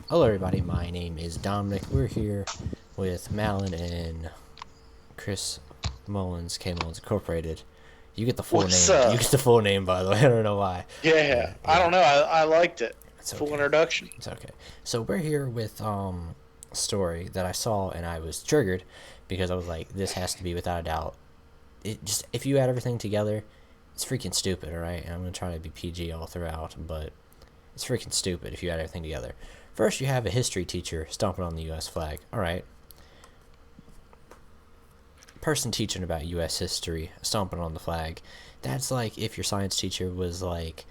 Hello, everybody. My name is Dominic. We're here with Malin and Chris Mullins, K Mullins Incorporated. You get the full What's name. You up? get the full name, by the way. I don't know why. Yeah, I Yeah, don't know. I liked it. it's Full okay. introduction. It's okay. So we're here with a story that I saw and I was triggered because I was like, this has to be without a doubt. It just if you add everything together, it's freaking stupid. All right, and I'm gonna try to be PG all throughout, but it's freaking stupid if you add everything together. First, you have a history teacher stomping on the U.S. flag. All right, person teaching about U.S. history stomping on the flag. That's like if your science teacher was like,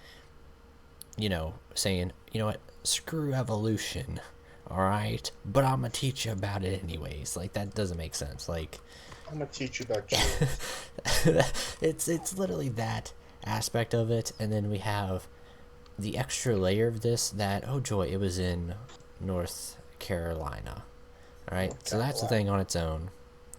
saying, you know what, screw evolution, all right, but I'm gonna teach you about it anyways. Like that doesn't make sense. Like, I'm gonna teach you about Jesus. it's literally that aspect of it, and then we have the extra layer of this that oh joy, it was in North Carolina. All right, North so that's the Carolina. thing on its own.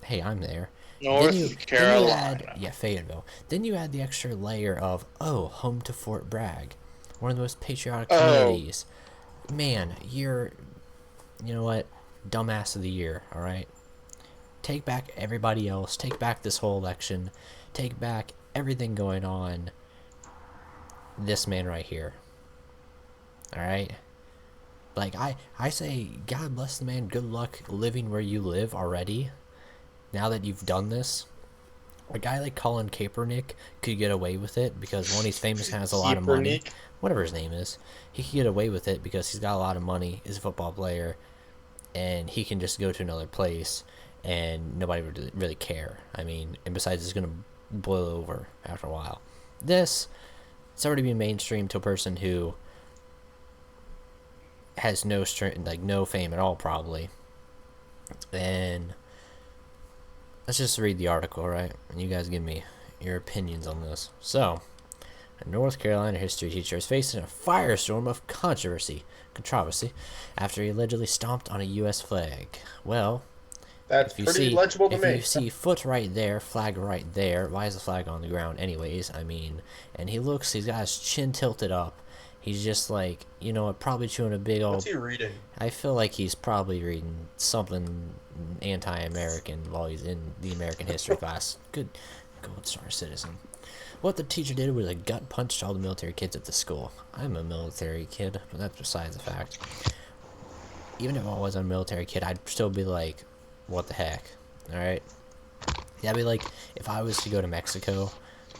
Hey, I'm there. North Then you add Carolina. yeah Fayetteville. Then you add the extra layer of oh home to Fort Bragg, one of the most patriotic Oh, communities. Man, you're you know what, dumbass of the year. All right, take back everybody else. Take back this whole election. Take back everything going on. This man right here. All right. Like I say, God bless the man. Good luck living where you live already. Now that you've done this, a guy like Colin Kaepernick could get away with it because one, he's famous and has a lot of money. Keepernick. Whatever his name is, he could get away with it because he's got a lot of money. He's a football player, and he can just go to another place, and nobody would really care. I mean, and besides, it's gonna boil over after a while. This, it's already been mainstream to a person who has no strength, like no fame at all, probably. And let's just read the article, right? And you guys give me your opinions on this. So, a North Carolina history teacher is facing a firestorm of controversy, after he allegedly stomped on a U.S. flag. Well, That's pretty legible to if you me. see foot right there, flag right there, why is the flag on the ground anyways? I mean, and he's got his chin tilted up. He's just like, you know what, probably chewing a big What's old. he reading? I feel like he's probably reading something anti-American while he's in the American history class. Good gold star citizen. What the teacher did was a gut punch to all the military kids at the school. I'm a military kid, but that's besides the fact. Even if I wasn't a military kid, I'd still be like, what the heck? Alright? That'd be like if I was to go to Mexico,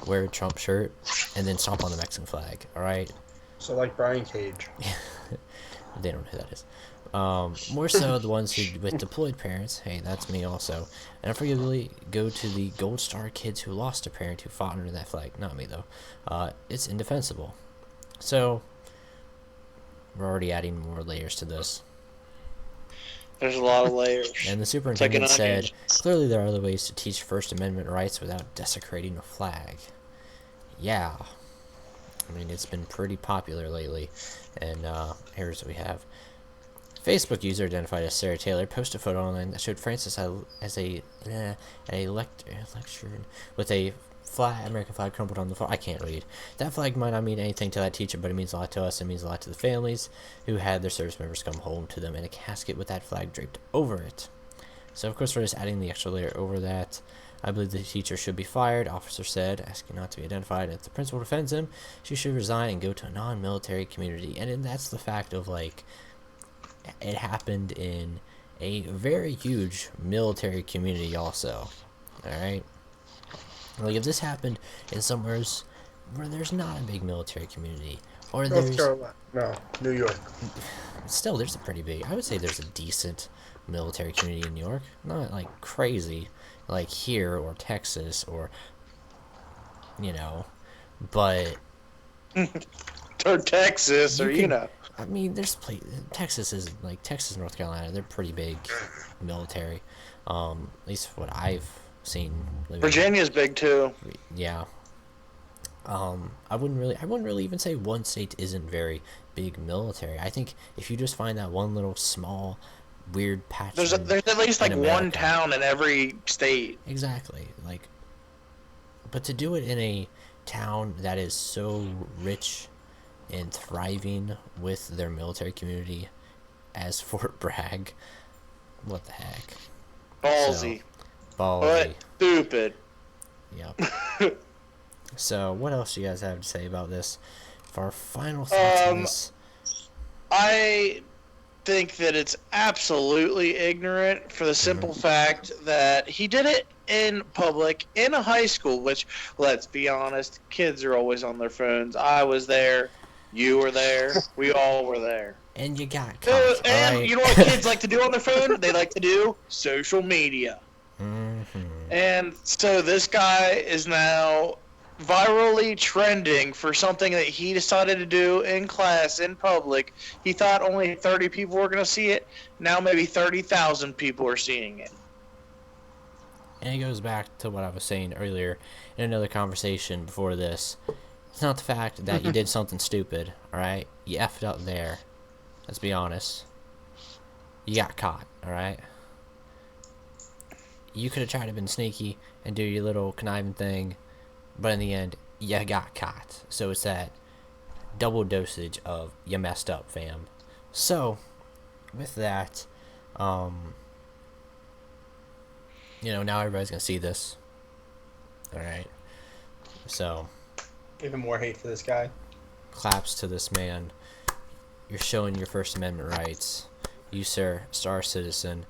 wear a Trump shirt, and then stomp on the Mexican flag. Alright? So like Brian Cage. They don't know who that is. More so the ones who with deployed parents. Hey, that's me also. And unforgivably go to the Gold Star kids who lost a parent who fought under that flag. Not me though. It's indefensible. So we're already adding more layers to this. there's a lot of layers. And the It's like an superintendent onion. said, clearly there are other ways to teach First Amendment rights without desecrating a flag. Yeah. I mean, it's been pretty popular lecturer. And here's what we have. Facebook user identified as Sarah Taylor posted a photo online that showed Francis as a lecture with a American flag crumpled on the floor. I can't read. That flag might not mean anything to that teacher, but it means a lot to us. It means a lot to the families who had their service members come home to them in a casket with that flag draped over it. So, of course, we're just adding the extra layer over that. I believe the teacher should be fired, officer said, asking not to be identified. If the principal defends him, she should resign and go to a non-military community. And that's the fact of, like, it happened in a very huge military community also. Alright? Like, if this happened in somewhere where there's not a big military community, or North there's Carolina. No, New York. still there's a pretty big, I would say there's a decent military community in New York, not like crazy like here or Texas or but Or Texas, you or can, I mean, Texas is like Texas, North Carolina, they're pretty big military, at least what I've seen living. Virginia's big too. Yeah. I wouldn't really even say one state isn't very big military. I think if you just find that one little small weird patch There's at least in like one America. town in every state. Exactly. Like, but to do it in a town that is so rich and thriving with their military community, as Fort Bragg. What the heck? Ballsy. Ballsy. But stupid. Yep. So, what else do you guys have to say about this? For our final thoughts on this. I think that it's absolutely ignorant for the simple fact that he did it in public in a high school, which, let's be honest, kids are always on their phones. I was there. You were there. We all were there. And you got caught. And right? you know what kids like to do on their phone? They like to do social media. And so this guy is now virally trending for something that he decided to do in class, in public. He thought only 30 people were going to see it. Now maybe 30,000 people are seeing it. And it goes back to what I was saying earlier in another conversation before this. It's not the fact that you did something stupid, alright? You effed up there. Let's be honest. You got caught, alright? You could have tried to been sneaky and do your little conniving thing, but in the end, you got caught. So it's that double dosage of you messed up, fam. So, with that, now everybody's gonna see this. Alright. So, even more hate for this guy. Claps to this man. You're showing your First Amendment rights. You, sir, star citizen.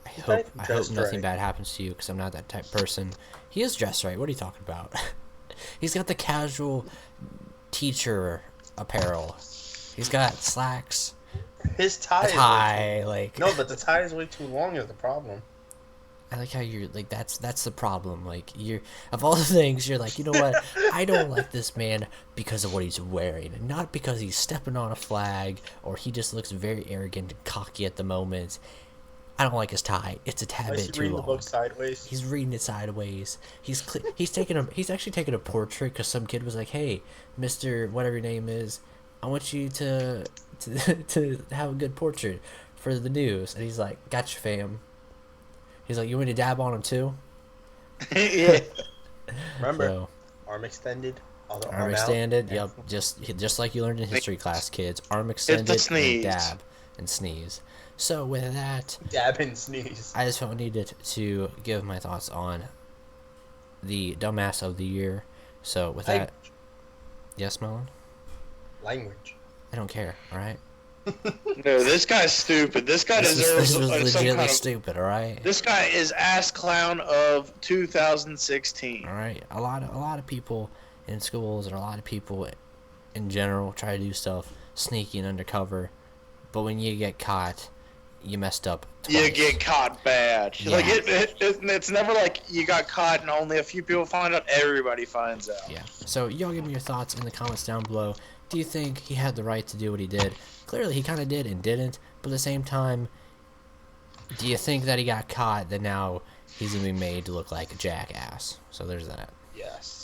I hope nothing bad happens to you, because I'm not that type of person. He is dressed right. What are you talking about? He's got the casual teacher apparel. He's got slacks. His tie. No, but the tie is way too long. Is the problem. I like how you're like that's the problem. Like you're of all the things you're like, you know what? I don't like this man because of what he's wearing, not because he's stepping on a flag or he just looks very arrogant and cocky at the moment. I don't like his tie. It's a tad bit too long. He's reading the book sideways. He's reading it sideways. He's actually taking a portrait because some kid was like, "Hey, Mister, whatever your name is, I want you to have a good portrait for the news." And he's like, "Gotcha, fam." He's like, "You want to dab on him too?" Yeah. Remember, arm extended. Arm extended. Yep. Just like you learned in history class, kids. Arm extended and dab and sneeze. So with that, dab and sneeze. I just felt needed to give my thoughts on the dumbass of the year. So with that, yes, Melon. Language. I don't care. All right. No, this guy's stupid. This guy deserves this was some legitimately kind of stupid. All right. This guy is ass clown of 2016. All right. A lot of people in schools and a lot of people in general try to do stuff sneaky and undercover, but when you get caught, you messed up twice. You get caught bad. Yeah. Like it's never like you got caught and only a few people find out. Everybody finds out. Yeah. So y'all give me your thoughts in the comments down below. Do you think he had the right to do what he did? Clearly, he kind of did and didn't. But at the same time, do you think that he got caught, that now he's going to be made to look like a jackass? So there's that. Yes.